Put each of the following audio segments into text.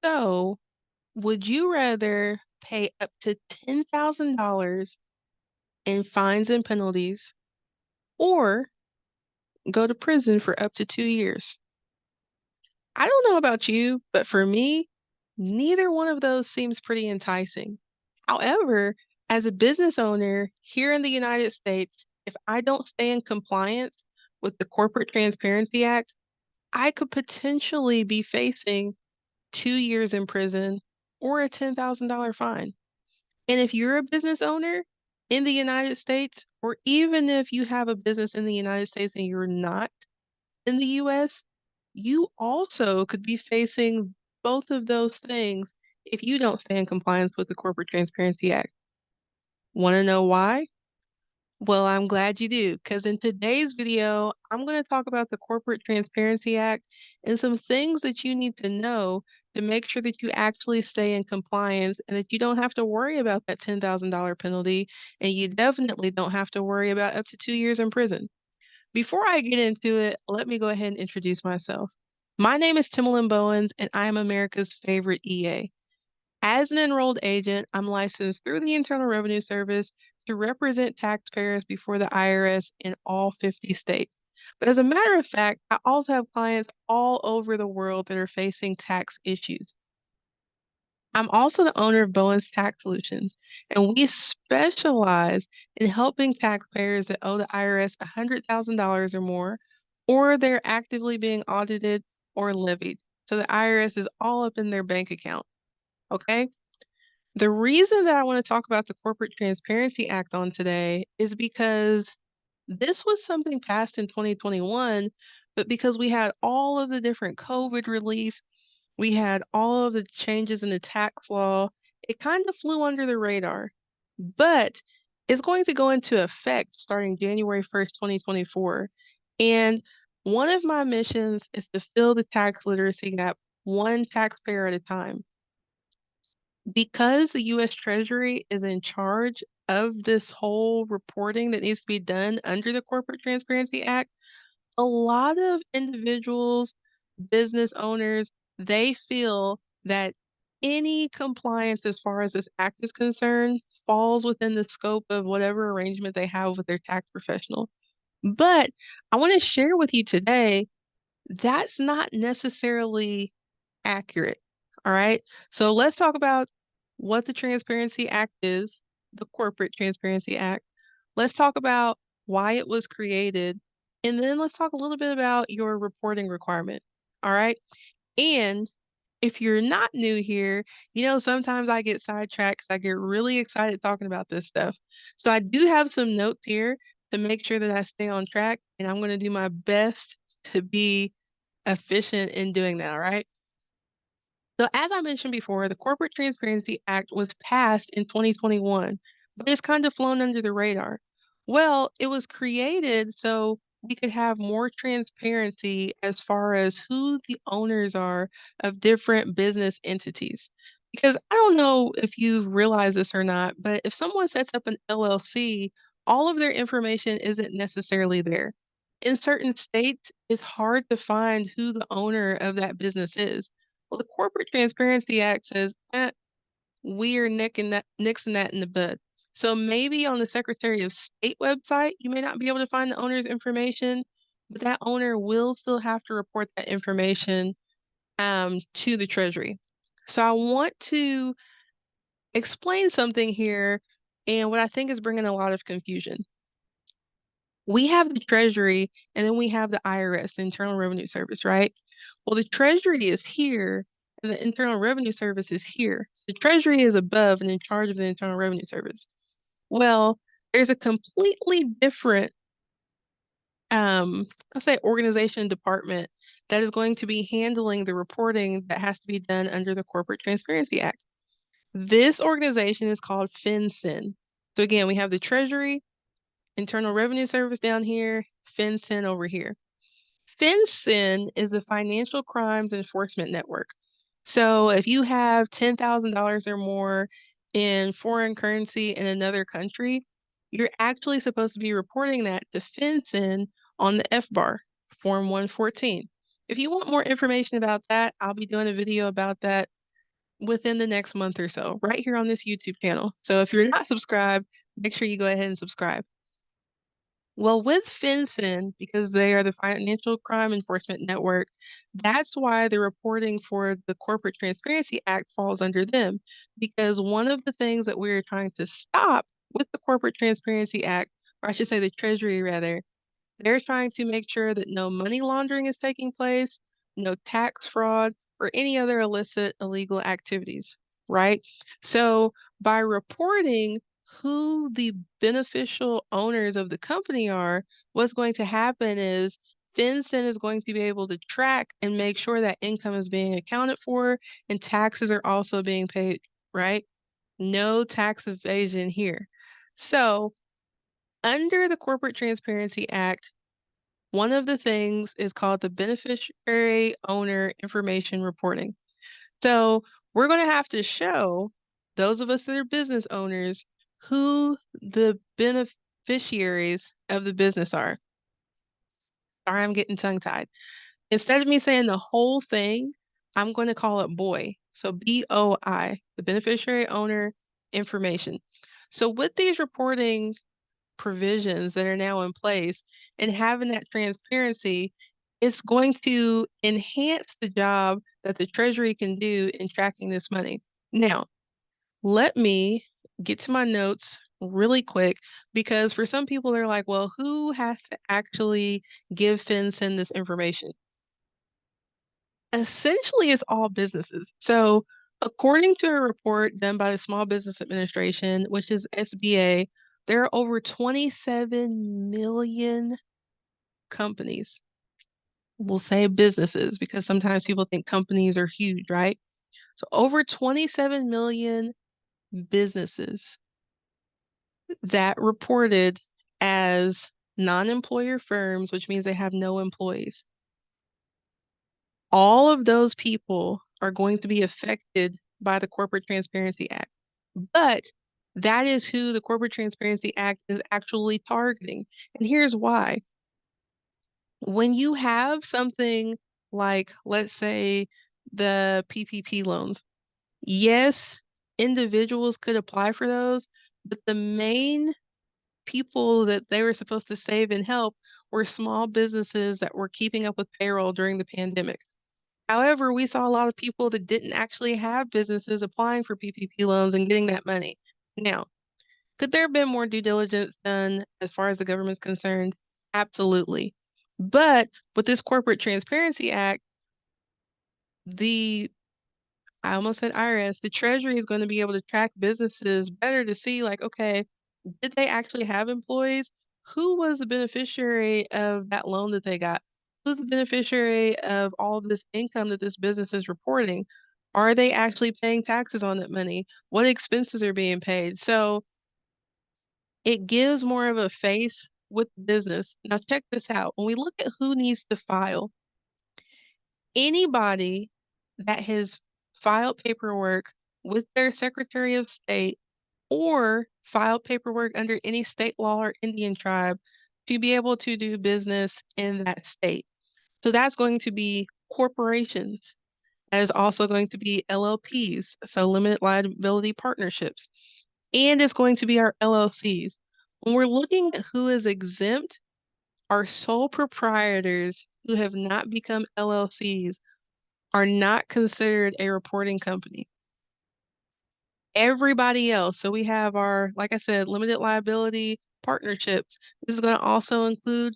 So, would you rather pay up to $10,000 in fines and penalties or go to prison for up to 2 years? I don't know about you, but for me, neither one of those seems pretty enticing. However, as a business owner here in the United States, if I don't stay in compliance with the Corporate Transparency Act, I could potentially be facing 2 years in prison or a $10,000 fine. And if you're a business owner in the United States, or even if you have a business in the United States and you're not in the US, you also could be facing both of those things if you don't stay in compliance with the Corporate Transparency Act. Want to know why? Well, I'm glad you do, because in today's video, I'm going to talk about the Corporate Transparency Act and some things that you need to know to make sure that you actually stay in compliance and that you don't have to worry about that $10,000 penalty, and you definitely don't have to worry about up to 2 years in prison. Before I get into it, let me go ahead and introduce myself. My name is Timalyn Bowens, and I am America's favorite EA. As an enrolled agent, I'm licensed through the Internal Revenue Service to represent taxpayers before the IRS in all 50 states. But as a matter of fact, I also have clients all over the world that are facing tax issues. I'm also the owner of Bowens Tax Solutions, and we specialize in helping taxpayers that owe the IRS $100,000 or more, or they're actively being audited or levied. So the IRS is all up in their bank account. Okay? The reason that I want to talk about the Corporate Transparency Act on today is because this was something passed in 2021, but because we had all of the different COVID relief, we had all of the changes in the tax law, it kind of flew under the radar. But it's going to go into effect starting January 1st, 2024. And one of my missions is to fill the tax literacy gap one taxpayer at a time. Because the US Treasury is in charge of this whole reporting that needs to be done under the Corporate Transparency Act, a lot of individuals, business owners, they feel that any compliance as far as this act is concerned falls within the scope of whatever arrangement they have with their tax professional. But I want to share with you today that's not necessarily accurate. All right. So let's talk about what the Transparency Act is, the Corporate Transparency Act. Let's talk about why it was created. And then let's talk a little bit about your reporting requirement. All right. And if you're not new here, sometimes I get sidetracked because I get really excited talking about this stuff. So I do have some notes here to make sure that I stay on track. And I'm going to do my best to be efficient in doing that. All right. So, as I mentioned before, the Corporate Transparency Act was passed in 2021, but it's kind of flown under the radar. Well, it was created so we could have more transparency as far as who the owners are of different business entities. Because I don't know if you realize this or not, but if someone sets up an LLC, all of their information isn't necessarily there. In certain states, it's hard to find who the owner of that business is. Well, the Corporate Transparency Act says, we are nixing that in the bud. So maybe on the Secretary of State website, you may not be able to find the owner's information, but that owner will still have to report that information to the Treasury. So I want to explain something here and what I think is bringing a lot of confusion. We have the Treasury and then we have the IRS, the Internal Revenue Service, right? Well, the Treasury is here and the Internal Revenue Service is here. The Treasury is above and in charge of the Internal Revenue Service. Well, there's a completely different, I'll say organization department that is going to be handling the reporting that has to be done under the Corporate Transparency Act. This organization is called FinCEN. So again, we have the Treasury, Internal Revenue Service down here, FinCEN over here. FinCEN is a financial crimes enforcement network. So if you have $10,000 or more in foreign currency in another country, you're actually supposed to be reporting that to FinCEN on the FBAR, Form 114. If you want more information about that, I'll be doing a video about that within the next month or so, right here on this YouTube channel. So if you're not subscribed, make sure you go ahead and subscribe. Well, with FinCEN, because they are the Financial Crime Enforcement Network, that's why the reporting for the Corporate Transparency Act falls under them. Because one of the things that we're trying to stop with the Corporate Transparency Act, or I should say the Treasury rather, they're trying to make sure that no money laundering is taking place, no tax fraud, or any other illicit, illegal activities, right? So by reporting who the beneficial owners of the company are, what's going to happen is FinCEN is going to be able to track and make sure that income is being accounted for and taxes are also being paid, right? No tax evasion here. So under the Corporate Transparency Act, one of the things is called the beneficiary owner information reporting. So we're going to have to show those of us that are business owners who the beneficiaries of the business are. Sorry, I'm getting tongue-tied. Instead of me saying the whole thing, I'm going to call it BOI. So BOI, the beneficiary owner information. So with these reporting provisions that are now in place and having that transparency, it's going to enhance the job that the Treasury can do in tracking this money. Now, let me get to my notes really quick because for some people, they're like, well, who has to actually give FinCEN this information? Essentially, it's all businesses. So, according to a report done by the Small Business Administration, which is SBA, there are over 27 million companies. We'll say businesses because sometimes people think companies are huge, right? So, over 27 million businesses that reported as non-employer firms, which means they have no employees. All of those people are going to be affected by the Corporate Transparency Act. But that is who the Corporate Transparency Act is actually targeting. And here's why. When you have something like, let's say, the PPP loans, yes, individuals could apply for those, but the main people that they were supposed to save and help were small businesses that were keeping up with payroll during the pandemic. However, we saw a lot of people that didn't actually have businesses applying for PPP loans and getting that money. Now, could there have been more due diligence done as far as the government's concerned? Absolutely. But with this Corporate Transparency Act, the I almost said IRS, the Treasury is going to be able to track businesses better to see, like, okay, did they actually have employees? Who was the beneficiary of that loan that they got? Who's the beneficiary of all this income that this business is reporting? Are they actually paying taxes on that money? What expenses are being paid? So it gives more of a face with the business. Now, check this out. When we look at who needs to file, anybody that has filed paperwork with their Secretary of State or filed paperwork under any state law or Indian tribe to be able to do business in that state. So that's going to be corporations. That is also going to be LLPs, so limited liability partnerships. And it's going to be our LLCs. When we're looking at who is exempt, our sole proprietors who have not become LLCs are not considered a reporting company. Everybody else, so we have our, like I said, limited liability partnerships. This is going to also include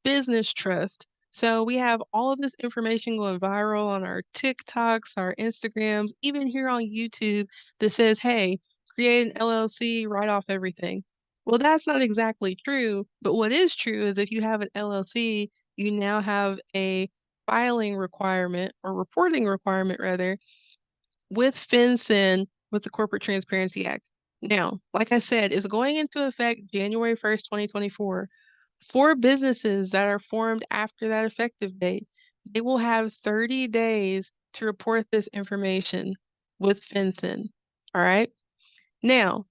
business trust. So we have all of this information going viral on our TikToks, our Instagrams, even here on YouTube that says, hey, create an LLC, write off everything. Well, that's not exactly true, but what is true is if you have an LLC, you now have a filing requirement or reporting requirement rather with FinCEN with the Corporate Transparency Act. Now, like I said, it's going into effect January 1st, 2024. For businesses that are formed after that effective date, they will have 30 days to report this information with FinCEN. All right. Now,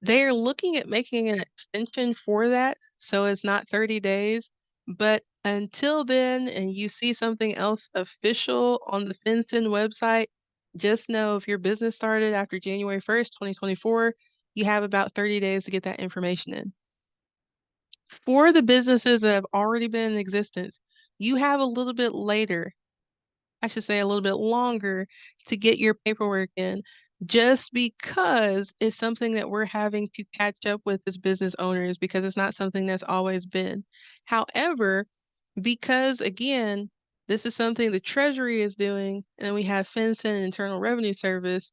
they are looking at making an extension for that, so it's not 30 days. But until then, and you see something else official on the FinCEN website, Just know if your business started after January 1st, 2024, you have about 30 days to get that information in. For the businesses that have already been in existence, you have a little bit later, I should say a little bit longer, to get your paperwork in, just because it's something that we're having to catch up with as business owners because it's not something that's always been. However, because again, this is something the Treasury is doing, and we have FinCEN, Internal Revenue Service,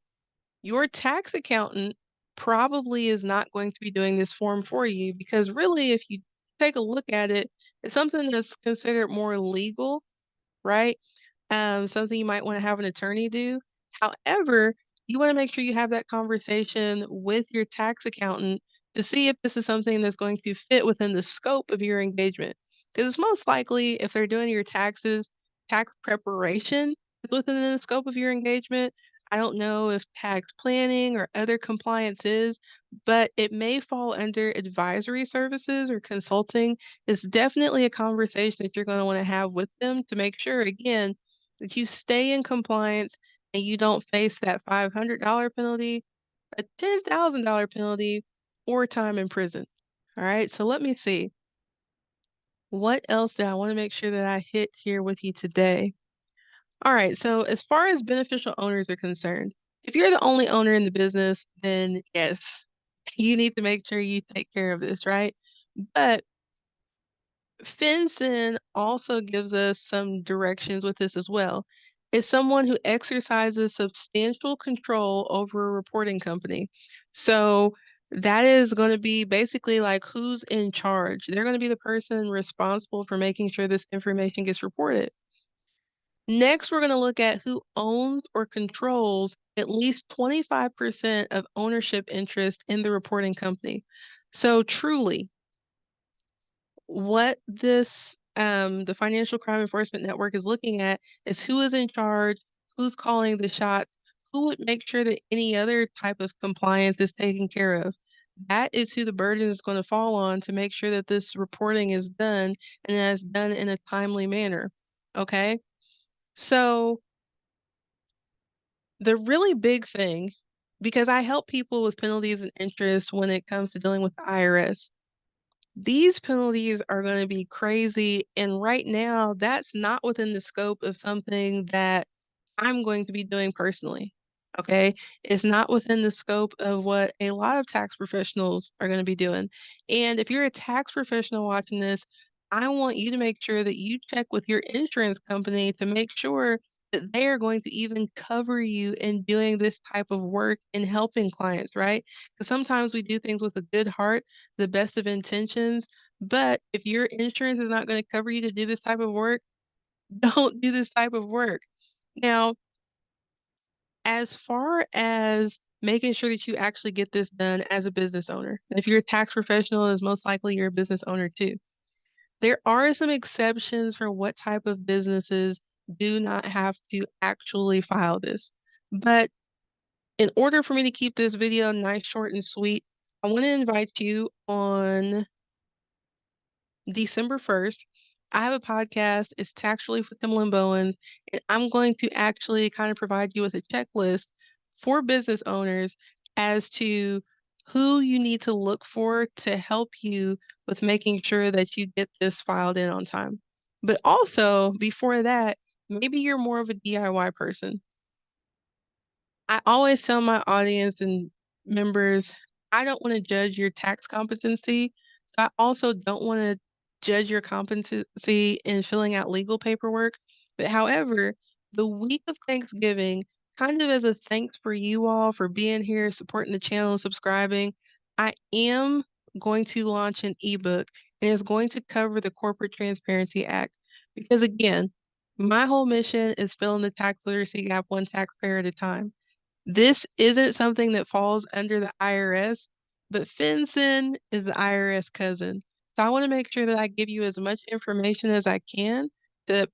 your tax accountant probably is not going to be doing this form for you because really, if you take a look at it, it's something that's considered more legal, right? Something you might want to have an attorney do. However, you want to make sure you have that conversation with your tax accountant to see if this is something that's going to fit within the scope of your engagement. Because it's most likely if they're doing your taxes, tax preparation is within the scope of your engagement. I don't know if tax planning or other compliance is, but it may fall under advisory services or consulting. It's definitely a conversation that you're going to want to have with them to make sure, again, that you stay in compliance and you don't face that $500 penalty, a $10,000 penalty, or time in prison. All right, so let me see. What else do I want to make sure that I hit here with you today? All right, so as far as beneficial owners are concerned, if you're the only owner in the business, then yes, you need to make sure you take care of this, right? But FinCEN also gives us some directions with this as well. It's someone who exercises substantial control over a reporting company. So that is going to be basically like who's in charge. They're going to be the person responsible for making sure this information gets reported. Next, we're going to look at who owns or controls at least 25% of ownership interest in the reporting company. So truly, what this the Financial Crime Enforcement Network is looking at is who is in charge, who's calling the shots, who would make sure that any other type of compliance is taken care of. That is who the burden is going to fall on to make sure that this reporting is done and that it's done in a timely manner. Okay? So the really big thing, because I help people with penalties and interest when it comes to dealing with the IRS, these penalties are going to be crazy. And right now, that's not within the scope of something that I'm going to be doing personally. Okay. It's not within the scope of what a lot of tax professionals are going to be doing. And if you're a tax professional watching this, I want you to make sure that you check with your insurance company to make sure that they are going to even cover you in doing this type of work and helping clients, right? Because sometimes we do things with a good heart, the best of intentions, but if your insurance is not going to cover you to do this type of work, don't do this type of work. Now, as far as making sure that you actually get this done as a business owner, and if you're a tax professional, is most likely you're a business owner too. There are some exceptions for what type of businesses do not have to actually file this. But in order for me to keep this video nice, short, and sweet, I want to invite you on December 1st. I have a podcast. It's Taxually for Timalyn Bowens, and I'm going to actually kind of provide you with a checklist for business owners as to who you need to look for to help you with making sure that you get this filed in on time. But also, before that, maybe you're more of a DIY person. I always tell my audience and members, I don't want to judge your tax competency. So I also don't want to judge your competency in filling out legal paperwork. But however, the week of Thanksgiving, kind of as a thanks for you all for being here, supporting the channel, and subscribing, I am going to launch an ebook and it's going to cover the Corporate Transparency Act. Because again, my whole mission is filling the tax literacy gap one taxpayer at a time. This isn't something that falls under the IRS, but FinCEN is the IRS cousin. So I want to make sure that I give you as much information as I can to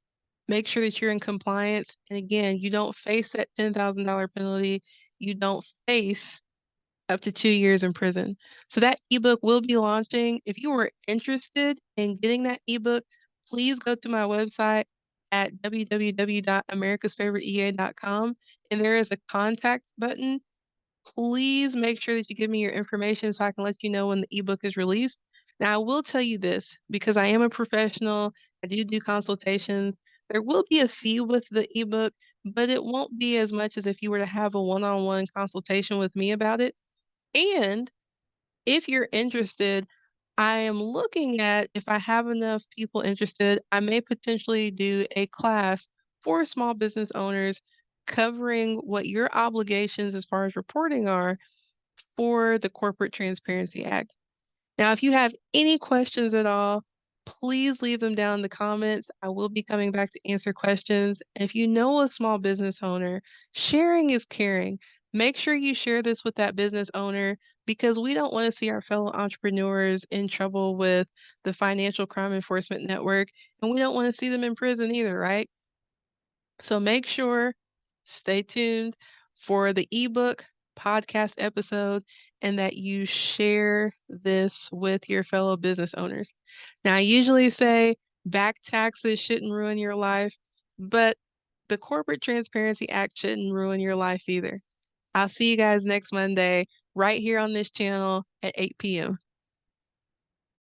make sure that you're in compliance. And again, you don't face that $10,000 penalty. You don't face up to 2 years in prison. So that ebook will be launching. If you are interested in getting that ebook, please go to my website, at www.americasfavoriteea.com, and there is a contact button. Please make sure that you give me your information so I can let you know when the ebook is released. Now, I will tell you this because I am a professional, I do consultations. There will be a fee with the ebook, but it won't be as much as if you were to have a one-on-one consultation with me about it. And if you're interested, I am looking at if I have enough people interested, I may potentially do a class for small business owners covering what your obligations as far as reporting are for the Corporate Transparency Act. Now, if you have any questions at all, please leave them down in the comments. I will be coming back to answer questions. And if you know a small business owner, sharing is caring. Make sure you share this with that business owner because we don't want to see our fellow entrepreneurs in trouble with the Financial Crime Enforcement Network, and we don't want to see them in prison either, right? So make sure, stay tuned for the ebook podcast episode and that you share this with your fellow business owners. Now, I usually say back taxes shouldn't ruin your life, but the Corporate Transparency Act shouldn't ruin your life either. I'll see you guys next Monday right here on this channel at 8 p.m.